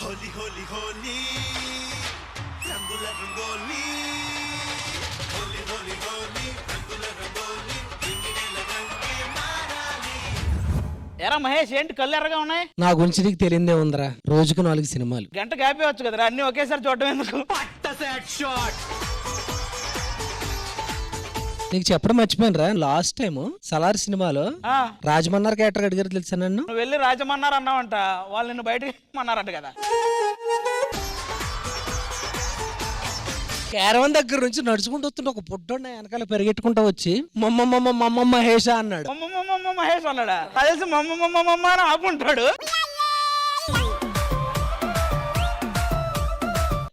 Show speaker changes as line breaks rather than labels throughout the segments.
హోలీ హోలీ హోలీ రంగుల రంగోలీ హోలీ హోలీ హోలీ రంగుల రంగోలీ రంగిణీల రంగే మారాలి.
ఎరా మహేష్, ఏంటి కళ్ళు ఎర్రగా ఉన్నాయి?
నా గురించి నీకు తెలియదే ఉందరా, రోజుకు 4 సినిమాలు.
గంట కాపేవచ్చు కదరా, అన్ని ఒకేసారి చూడటం ఎందుకు?
నీకు చెప్పడం మర్చిపోయినరా, లాస్ట్ టైం సలార్ సినిమాలో
ఆ,
రాజమన్నారు క్యారెక్టర్ అడిగారు తెలుసా నన్ను.
నువ్వు వెళ్ళి రాజమన్నారు అన్నావంట, వాళ్ళు నిన్ను బయటకి అన్నారంట కదా.
క్యారవన్ దగ్గర నుంచి నడుచుకుంటూ వస్తుంటే ఒక పొడ్డోన్న వెనకాల పెరిగెట్టుకుంటూ వచ్చి మమ్మ మహేష అన్నాడు.
మమ్మ మహేష్ అన్నాడా? తెలిసి మమ్మ అని ఆపుంటాడు.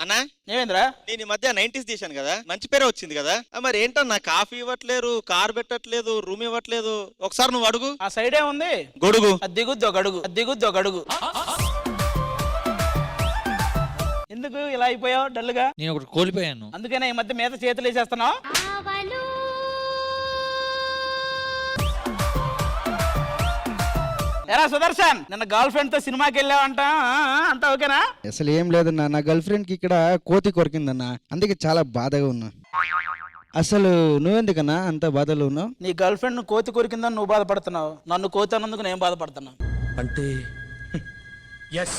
అన్నా
ఏమేంద్రా?
నేను ఈ మధ్య 90s తీశాను కదా, మంచి పేరే వచ్చింది కదా. మరి ఏంటన్నా కాఫీ ఇవ్వట్లేరు, కార్ పెట్టట్లేదు, రూమ్ ఇవ్వట్లేదు. ఒకసారి నువ్వు అడుగు.
ఆ సైడే ఉంది
గొడుగు.
అది దిగుద్ది ఒక అడుగు, అది దిగుద్ది ఒక అడుగు. ఎందుకు ఇలా అయిపోయావు డల్గా?
నేను ఒకటి కోల్పోయాను.
అందుకనే ఈ మధ్య మీద చేతులు వేసేస్తున్నావు. ఎరా సుదర్శన్, నిన్న గర్ల్ ఫ్రెండ్ తో సినిమాకి వెళ్ళావంట, అంతా ఓకేనా?
అసలు ఏం లేదన్నా, నా గర్ల్ ఫ్రెండ్ కి ఇక్కడ కోతి కొరికిందన్నా, అందుకే చాలా బాధగా ఉన్నా. అసలు నువ్వెందుకన్నా అంత బాధలో ఉన్నావు?
నీ గర్ల్ ఫ్రెండ్ కోతి కొరికిందని నువ్వు బాధపడుతున్నావు, నన్ను కోతి అన్నందుకు నేను బాధపడుతున్నా.
అంటే ఎస్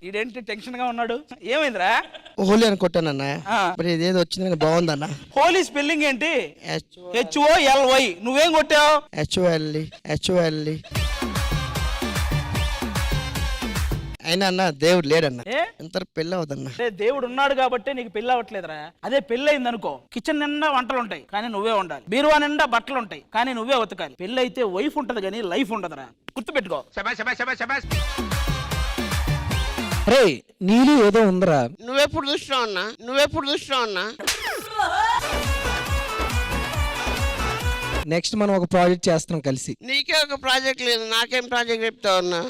ఈడేంటి టెన్షన్ గా ఉన్నాడు? ఏమైందిరా?
హోలీ అని కొట్టానన్నా,
ఆ.
మరి ఇదేదో వచ్చిందని బాగుందన్నా.
హోలీ స్పెల్లింగ్ ఏంటి? HOLY. నువ్వేం కొట్టావు?
HOLE. అయినా అన్న దేవుడు లేడన్నా,
ఏ?
ఎంత పెళ్ళి అవుదన్నా.
అదే దేవుడు ఉన్నాడు కాబట్టి నీకు పెళ్లి అవ్వట్లేదురా. అదే పెళ్లి అయింది అనుకో, కిచెన్ నిండా వంటలు ఉంటాయి కానీ నువ్వే ఉండాలి, బీరువా నిండా బట్టలు ఉంటాయి కానీ నువ్వే ఉతకాలి. పెళ్లి అయితే వైఫ్ ఉంటది కానీ లైఫ్ ఉండదురా, గుర్తుపెట్టుకో.
రే నీళ్ళు ఏదో ఉందరా.
నువ్వెప్పుడు చూసినావు అన్నా?
నెక్స్ట్ మనం ఒక ప్రాజెక్ట్ చేస్తున్నాం కలిసి.
నీకే ఒక ప్రాజెక్ట్ లేదు, నాకేం ప్రాజెక్ట్ చెప్తావు అన్నా?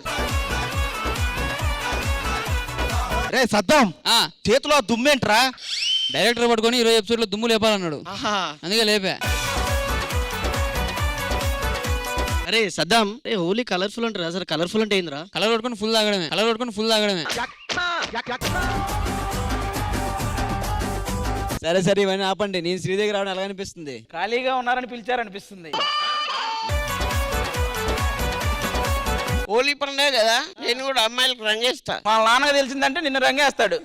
రే సద్దాం, చేతిలో దుమ్మేంట్రా?
డైరెక్టర్ పట్టుకొని 20 ఎపిసోడ్ లో దుమ్ము లేపాలన్నాడు, అందుకే లేపా.
అరే సద్దాం, హోలీ కలర్ఫుల్ అంటారు, అసలు కలర్ఫుల్ అంటే ఏందిరా?
కలర్ పట్టుకొని ఫుల్ తాగడమే.
సరే ఇవన్నీ ఆపండి, నేను శ్రీ దగ్గర రావడం ఎలా అనిపిస్తుంది?
ఖాళీగా ఉన్నారని పిలిచారనిపిస్తుంది.
హోలీ పండుగ కదా, నేను కూడా అమ్మాయిలకు రంగేస్తా.
మా నాన్నగా తెలిసిందంటే నిన్ను రంగేస్తాడు.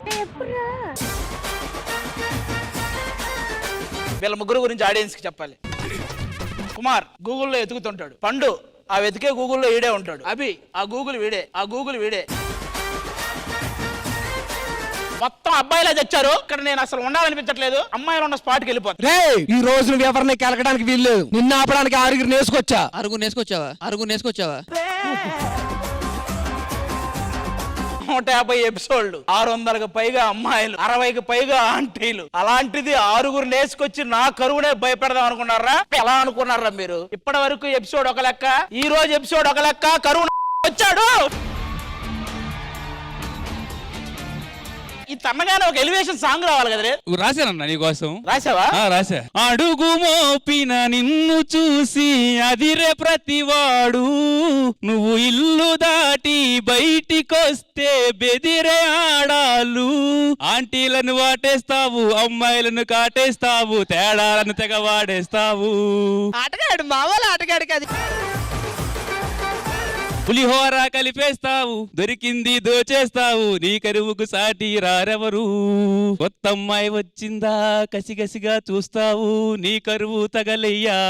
వీళ్ళ ముగ్గురు గురించి ఆడియన్స్ కి చెప్పాలి. కుమార్ గూగుల్లో ఎతుకుతుంటాడు, పండు ఆ వెతికే గూగుల్లో ఈడే ఉంటాడు, అభి ఆ గూగుల్ వీడే. మొత్తం అబ్బాయిలా తెచ్చారు ఇక్కడ, నేను అసలు ఉండాలనిపించట్లేదు, అమ్మాయిలు ఉన్న స్పాట్కి వెళ్ళిపోతాను.
రే ఈ రోజు నువ్వు ఎవరిని కెలకడానికి వీల్లేదు, నిన్ను ఆపడానికి 6 నేసుకొచ్చా.
అరుగురు నేసుకొచ్చావా?
150 ఎపిసోడ్లు, 600కు పైగా అమ్మాయిలు, 60కి పైగా ఆంటీలు, అలాంటిది 6 నేసుకొచ్చి నా కరువునే భయపెడదాం అనుకున్నారా? ఎలా అనుకున్నారా మీరు? ఇప్పటి వరకు ఎపిసోడ్ ఒక లెక్క, ఈ రోజు ఎపిసోడ్ ఒక లెక్క, కరువు వచ్చాడు. ఈ తన్నగానే ఒక ఎలివేషన్ సాంగ్ రావాలి కదా.
రాశానన్నా నీకోసం.
రాసావా?
రాశా. అడుగు మోపిన నిన్ను చూసి అదిరే ప్రతివాడు, నువ్వు ఇల్లు దాటి బయటికొస్తే బెదిరే ఆడాలు. ఆంటీలను వాటేస్తావు, అమ్మాయిలను కాటేస్తావు, తేడాలను తెగ వాడేస్తావు.
ఆటగాడు మావాళ్ళ ఆటగాడు కాదు.
పులిహోర కలిపేస్తావు, దొరికింది దోచేస్తావు, నీ కరువుకు సాటి రారెవరు. కొత్త అమ్మాయి వచ్చిందా కసిగసిగా చూస్తావు, నీ కరువు తగలయ్యా.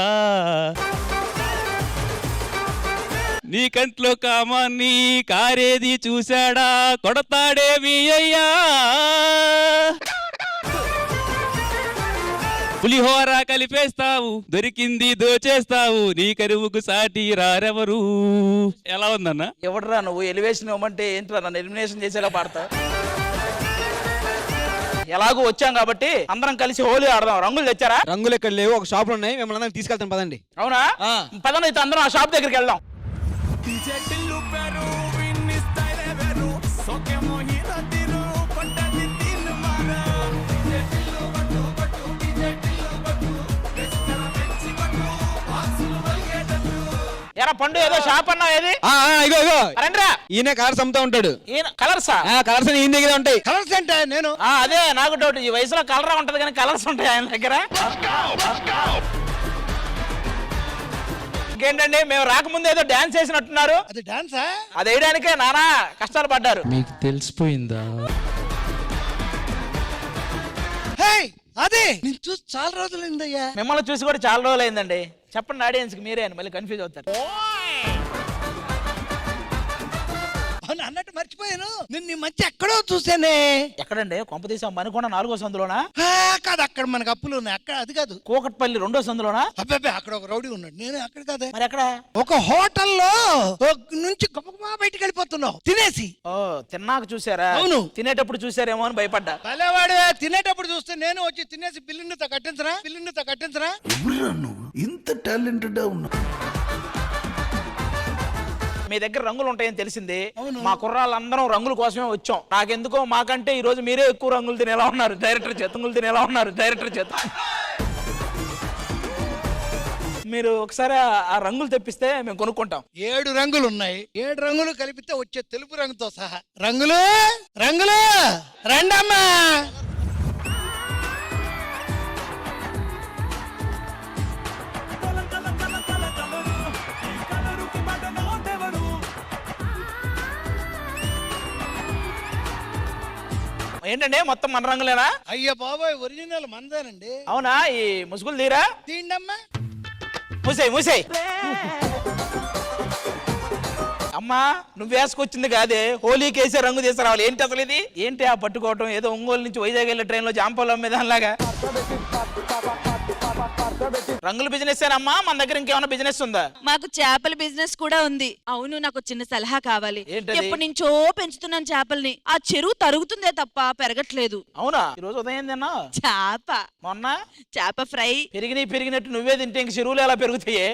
నీ కంట్లో కామాన్ని కారేది చూశాడా, కొడతాడేమి అయ్యా. పులిహోర కలిపేస్తావు, దొరికింది దోచేస్తావు, నీ కరువుకు సాటి రారెవరు. ఎలా ఉందన్నా?
ఎవడరా నువ్వు? ఎలివేషన్ ఇవ్వమంటే ఏంట్రా, నన్ను ఎలిమినేషన్ చేసేలా పాడతావు? ఎలాగో వచ్చాం కాబట్టి అందరం కలిసి హోలీ ఆడదాం. రంగులు తెచ్చారా?
రంగులు ఎక్కడ లేవు, ఒక షాప్ లో ఉన్నాయి, మిమ్మల్ని అందరం తీసుకెళ్తాను పదండి.
అవునా? పదండి అయితే అందరం ఆ షాప్ దగ్గరికి వెళ్దాం. ఎరా పండు ఏదో షాప్ అన్నావు ఏది
ఇగో ఇగో
రండిరా.
ఈయన కార్స్ అమ్ముతా ఉంటాడు.
ఈయన కలర్సా?
కార్స్ ఈయన దగ్గర ఉంటాయి.
కలర్స్ అంటే నేను
అదే నాకు డౌట్. ఈ వయసులో కలర్ ఉంటది కానీ కలర్స్ ఉంటాయి ఆయన దగ్గర. ఇంకేంటండి, మేము రాకముందు ఏదో డాన్స్ చేసినట్టున్నారు.
అది డాన్సా?
అది వేయడానికే నానా కష్టాలు పడ్డారు.
మీకు తెలిసిపోయిందా?
అదే నేను చూసి చాలా రోజులైందయ్యా.
మిమ్మల్ని చూసి కూడా చాలా రోజులు అయిందండి. చెప్పండి ఆడియన్స్ కి మీరే అని మళ్ళీ కన్ఫ్యూజ్ అవుతారు.
అన్నట్టు మర్చిపోయాను, నిన్న ఈ మధ్య ఎక్కడో చూసానే.
ఎక్కడండి? కొంప తీసాం మనుకొండ 4వ సందులోనా?
కాదు, అక్కడ మనకు అప్పులు ఉన్నాయి. అక్కడ అది కాదు,
కూకట్పల్లి 2వ సందులోనా?
అబ్బాయి అక్కడ ఒక రౌడీ ఉన్నాడు. నేను అక్కడ కాదే.
మరి ఎక్కడ?
ఒక హోటల్లో నుంచి గొప్ప బయటికి వెళ్ళిపోతున్నావు తినేసి.
ఓ, తిన్నాక చూసారా?
అవును.
తినేటప్పుడు చూసారేమో అని భయపడ్డా.
భలేవాడు, తినేటప్పుడు చూస్తే నేను వచ్చి తినేసి బిల్లుని కట్టించరా.
ఎవరురా నువ్వు ఇంత టాలెంటెడ్ ఉన్నా?
మీ దగ్గర రంగులు ఉంటాయని తెలిసింది. మా కుర్రాళ్ళందరం రంగుల కోసమే వచ్చాం. నాకెందుకో మాకంటే ఈ రోజు మీరే ఎక్కువ రంగులు తినేలా ఉన్నారు. డైరెక్టర్ చేత మీరు ఒకసారి ఆ రంగులు తెప్పిస్తే మేము కొనుక్కుంటాం.
7 రంగులు ఉన్నాయి. 7 రంగులు కలిపితే వచ్చే తెలుపు రంగుతో సహా. రంగులు రండమ్మా.
ఏంటండి మొత్తం మన రంగులేనా?
అయ్య బాబాయ్, ఒరిజినల్ మందేనండి.
అవునా? ఈ ముసుగులు తీరా?
తీండమ్మా.
మూసేయ్. అమ్మా, నువ్వు వేసుకొచ్చింది కాదే, హోలీకి వేసే రంగు తీసుకురావాలి. ఏంటి అసలు ఇది? ఏంటి ఆ పట్టుకోవటం? ఏదో ఒంగోలు నుంచి వైజాగ్ వెళ్ళే ట్రైన్ లో జాంపాలు అమ్మేదానిలాగా. రంగుల బిజినెస్ ఏనమ్మా? మన దగ్గర ఇంకేమైనా బిజినెస్ ఉందా?
మాకు చేపల బిజినెస్ కూడా ఉంది. అవును, నాకు చిన్న సలహా కావాలి.
ఏంటది?
ఎప్పటి నుంచో పెంచుతున్నాను చేపల్ని. ఆ చెరువు తరుగుతుందే తప్ప పెరగట్లేదు.
అవునా? ఈ రోజు ఉదయం తిన్నా
చేప,
మొన్న
చేప ఫ్రై.
పెరిగినట్టు నువ్వే తింటే ఇంక చెరువులు ఎలా పెరుగుతాయే?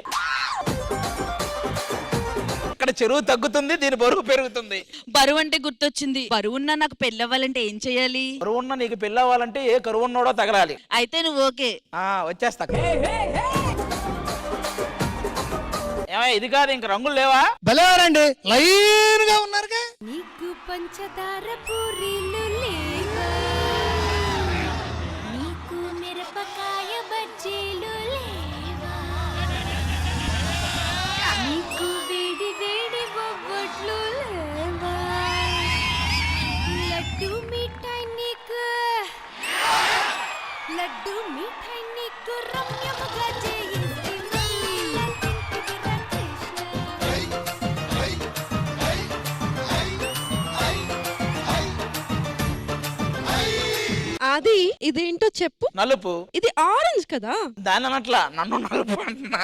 ఇక్కడ చెరువు తగ్గుతుంది, దీని బరువు పెరుగుతుంది.
బరువు అంటే గుర్తొచ్చింది. బరువున్నా నాకు పెళ్ళి అవ్వాలంటే ఏం చెయ్యాలి?
కరువున్న నీకు పెళ్ళి అవ్వాలంటే ఏ కరువున్నోడో తగలాలి.
అయితే నువ్వు ఓకే.
వచ్చేస్తా. ఏమయ్య, ఇది కాదు ఇంక రంగులు లేవా?
భలేవారండి, లైన్ గా ఉన్నారుగా.
నీకు పంచదార పూరీలు లేవా? నీకు మిరపకాయ బజ్జీలు లేవా? నీకు వేడి వేడి బొబ్బట్లు లేవా? లడ్డు మిఠాయి నీకు రమ్యముగా చేయిస్తే మళ్ళీ ఇంటికి రా కృష్ణ.
అది ఇదేంటో చెప్పు.
నలుపు.
ఇది ఆరెంజ్ కదా?
దాని అనట్లా, నన్ను నలుపు అంటున్నా.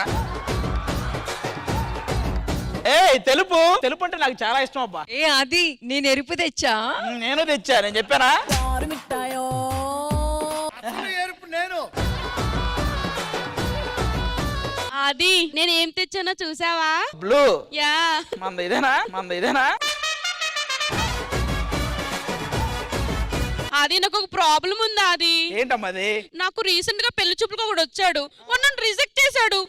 తెలుపు అంటే నాకు చాలా ఇష్టం అబ్బా.
అది నేను ఎరుపు తెచ్చా.
నేను తెచ్చా, నేను చెప్పానా?
నేను
అది నేను ఏం తెచ్చానో చూసావా?
బ్లూ.
యా,
మంద ఇదేనా?
అది నాకు ఒక ప్రాబ్లం ఉందా? అది
ఏంటమ్మా అది?
నాకు రీసెంట్ గా పెళ్లి చూపులకు ఒకడు వచ్చాడు. వాడు నన్ను రిజెక్ట్ చేశాడు.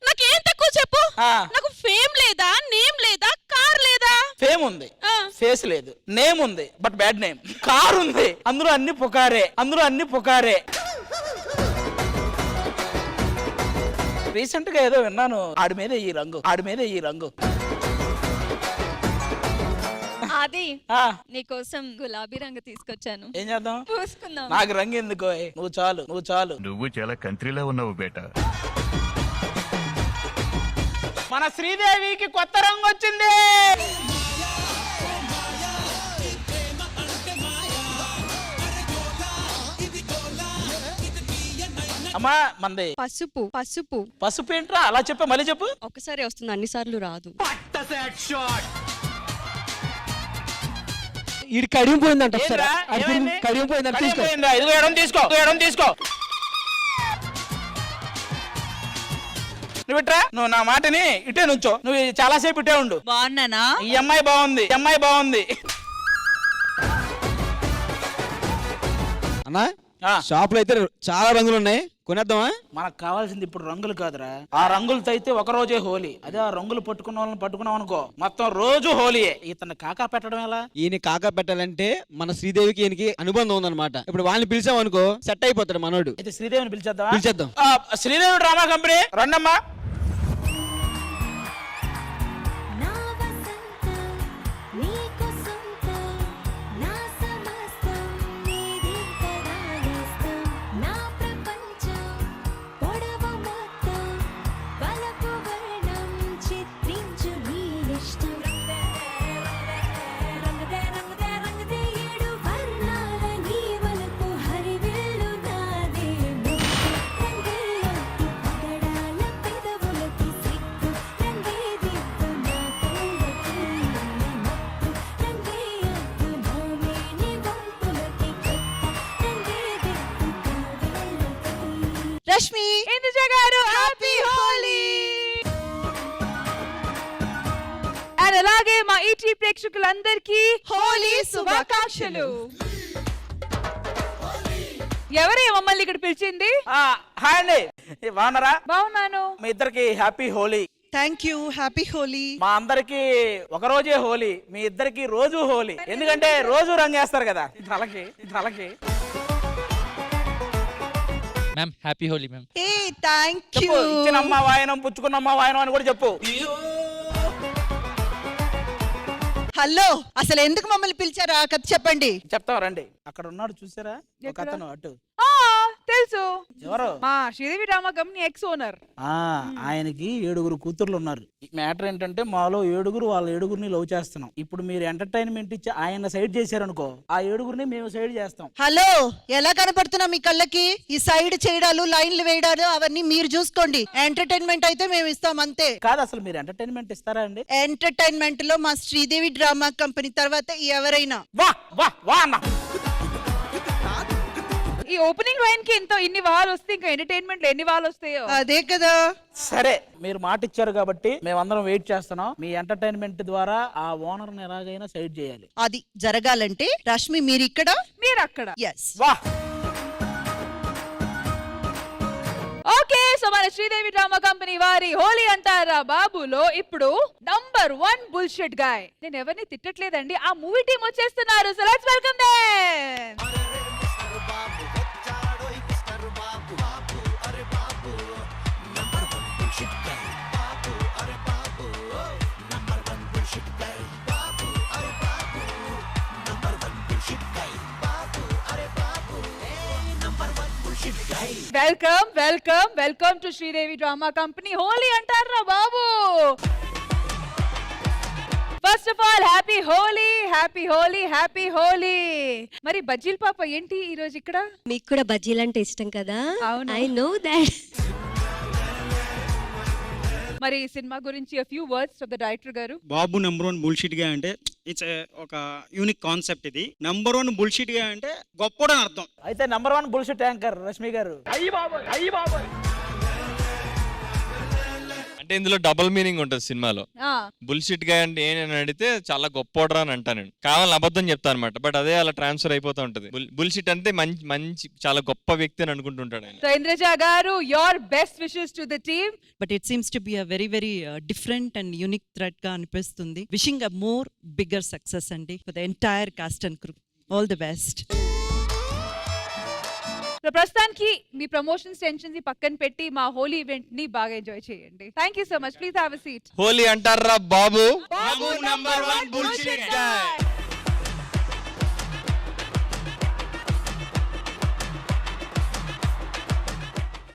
నాకేం తక్కువ చెప్పు? నాకు ఫేమ్ లేదా, నేమ్ లేదా, కార్ లేదా?
ఫేమ్ ఉంది, ఫేస్ లేదు. నేమ్ ఉంది బట్ బ్యాడ్ నేమ్. కార్ ఉంది, అందులో అన్ని పుకారే. రీసెంట్ గా ఏదో విన్నాను, ఆడి మీద ఈ రంగు.
అది నీకోసం గులాబీ రంగు తీసుకొచ్చాను.
ఏం చేద్దాం?
పూసుకుందాం.
నాకు రంగు ఎందుకో, నువ్వు చాలు.
నువ్వు చాలా కంట్రీలో ఉన్నావు బేటా.
మన శ్రీదేవికి కొత్త రంగు వచ్చింది. అమ్మా, మంది పసుపు ఏంట్రా అలా చెప్పా? మళ్ళీ చెప్పు.
ఒకసారి వస్తుంది, అన్నిసార్లు రాదు.
ఇది కడిగిపోయిందంట.
ఏంట్రా? ఏమైంది? కడిగిపోయిందా? ఇదిగో ఎడం తీసుకో. నువ్వు ఇట్రా, నువ్వు నా మాటని ఇటే నుంచో. నువ్వు చాలాసేపు ఇటే ఉండు.
బాగున్నానా?
ఈ అమ్మాయి బాగుంది.
అన్నా, షాప్ లో అయితే చాలా రంగులు ఉన్నాయి, కొనేద్దామా?
మనకు కావాల్సింది ఇప్పుడు రంగులు కాదురా, ఆ రంగులతో అయితే ఒక రోజే హోలీ. అదే ఆ రంగులు పట్టుకున్న వాళ్ళని పట్టుకున్నాం అనుకో మొత్తం రోజు హోలీయే. ఇతన్ని కాకా పెట్టడం ఎలా?
ఈయన కాకా పెట్టాలంటే మన శ్రీదేవికి ఈయనకి అనుబంధం ఉందన్నమాట. ఇప్పుడు వాళ్ళని పిలిచాం అనుకో సెట్ అయిపోతాడు మనోడు.
అయితే శ్రీదేవిని పిలిచేద్దామా?
పిలిచేద్దాం.
శ్రీదేవి డ్రామా కంపెనీ రండమ్మా.
నా వసంతం నీకు సొంతం నా సమస్తం నీది కదా నేస్తం నా ప్రపంచం పొడవ మొత్తం వలపు వర్ణం చిత్రించు నీ ఇష్టం రంగదే రంగదే రంగదే ఏడు వర్ణాల నీ వలపు హరివిల్లు నాదే రంగేయొద్దు పగడాల పెదవులకి సిగ్గు రంగే దిద్దు నా కళ్ళకి మత్తు రంగేయొద్దు నా మేని వంపులకి కొత్త రంగే దిద్దు కావేళ్ళకి.
రష్మి ఇందుజ గారు హ్యాపీ హోలీ. అండ్ అలాగే మా ఈటీ ప్రేక్షకులందరికీ హోలీ శుభాకాంక్షలు. ఎవరే మమ్మల్ని ఇక్కడ పిలిచింది?
హాయ్ అండి, బాగున్నారా?
బాగున్నాను.
మీ ఇద్దరికి happy Holi.
Thank you, happy Holi.
మా అందరికి ఒక రోజే హోలీ, మీ ఇద్దరికి రోజు హోలీ. ఎందుకంటే రోజు రంగేస్తారు కదా తలకి తలకి.
Ma'am happy Holi ma'am.
ఏ థ్యాంక్
చెప్పు, ఇచ్చినమ్మ వాయనం పుచ్చుకున్నమ్మ వాయనం అని కూడా చెప్పు.
హలో, అసలు ఎందుకు మమ్మల్ని పిలిచారా కథ చెప్పండి.
చెప్తాం రండి. అక్కడ ఉన్నాడు చూసారా ఒక అతను అటు.
తెలుసు,
ఎవరు?
మా Sridevi drama company X owner.
ఆయనకి 7 కూతుర్లు ఉన్నారు. మ్యాటర్ ఏంటంటే మాలో 7 వాళ్ళ 7 లవ్ చేస్తున్నాం. ఇప్పుడు మీరు ఎంటర్టైన్మెంట్ ఇచ్చి ఆయన సైడ్ చేశారనుకో, ఆ 7 మేము సైడ్ చేస్తాం.
హలో, ఎలా కనపడుతున్నాం మీ కళ్ళకి? ఈ సైడ్ చేయడాలు లైన్లు వేయడాలు అవన్నీ మీరు చూసుకోండి. ఎంటర్టైన్మెంట్ అయితే మేము ఇస్తాం అంతే.
కాదు, అసలు మీరు ఎంటర్టైన్మెంట్ ఇస్తారా అండి?
ఎంటర్టైన్మెంట్ లో మా శ్రీదేవి డ్రామా కంపెనీ తర్వాత ఎవరైనా.
వా వా వా అన్న.
ఈ ఓపెనింగ్ లైన్ కి ఇన్ని వాళ్ళు వస్తే ఇంకా ఎంటర్టైన్మెంట్ లో ఎన్ని వాళ్ళు వస్తాయో.
అదే కదా.
సరే, మీరు మాట ఇచ్చారు కాబట్టి మేమందరం వెయిట్ చేస్తున్నాం. మీ ఎంటర్టైన్మెంట్ ద్వారా ఆ ఓనర్ ని ఎలాగైనా సైడ్ చేయాలి.
అది జరగాలంటే రష్మి మీరు ఇక్కడ,
మీరు అక్కడ.
ఎస్.
వా.
ఓకే, సో మన శ్రీదేవి డ్రామా కంపెనీ వారి హోలీ అంటారా బాబులో ఇప్పుడు నంబర్ 1 బుల్షిట్ గాయ్. నేను ఎవరిని తిట్టట్లేదండి, ఆ మూవీ టీం వచ్చేస్తున్నారు. So let's welcome them. Welcome welcome welcome to Sridevi drama company Holi అంటారా బాబు. First of all happy Holi, happy Holi, happy Holi. మరి బజ్జీల పాప ఏంటి ఈ రోజు ఇక్కడ?
మీకు కూడా బజ్జీలు అంటే ఇష్టం కదా?
అవును.
I know that.
మరి ఈ సినిమా గురించి a few words of the director గారు.
బాబు నంబర్ 1 బుల్షిట్ గా అంటే ఇట్స్ ఒక యూనిక్ కాన్సెప్ట్. ఇది నంబర్ 1 బుల్షిట్ గా అంటే గొప్పడు అని అర్థం.
అయితే నంబర్ 1 బుల్షిట్ యాంకర్ రష్మి గారు. అయ్యి బాబోయ్, అయ్యి బాబోయ్.
అంటే ఇందులో డబుల్ మీనింగ్ ఉంటుంది సినిమాలో. బుల్షిట్ గా అంటే ఏంటని అడిగితే చాలా గొప్పోడరా అని అంటాను, కావాలని అబద్ధం చెప్తాను అనమాట. బట్ అదే అలా ట్రాన్స్ఫర్ అయిపోతూ ఉంటది. బుల్షిట్ అంటే మంచి చాలా గొప్ప వ్యక్తి అని అనుకుంటుంటాడు ఆయన.
సో ఇంద్రజ గారు, your best wishes to the team.
But it seems to be a very very different and unique thread గా అనిపిస్తుంది. Wishing a more bigger success అండి for the entire cast and crew. All the best.
So ప్రస్తుతానికి మీ promotions tensions పక్కన పెట్టి మా Holi event ని బాగా ఎంజాయ్ చేయండి. Thank you so much. Please have a seat.
Holi అంటారా బాబు.
బాబు నంబర్ 1 bullshit guy.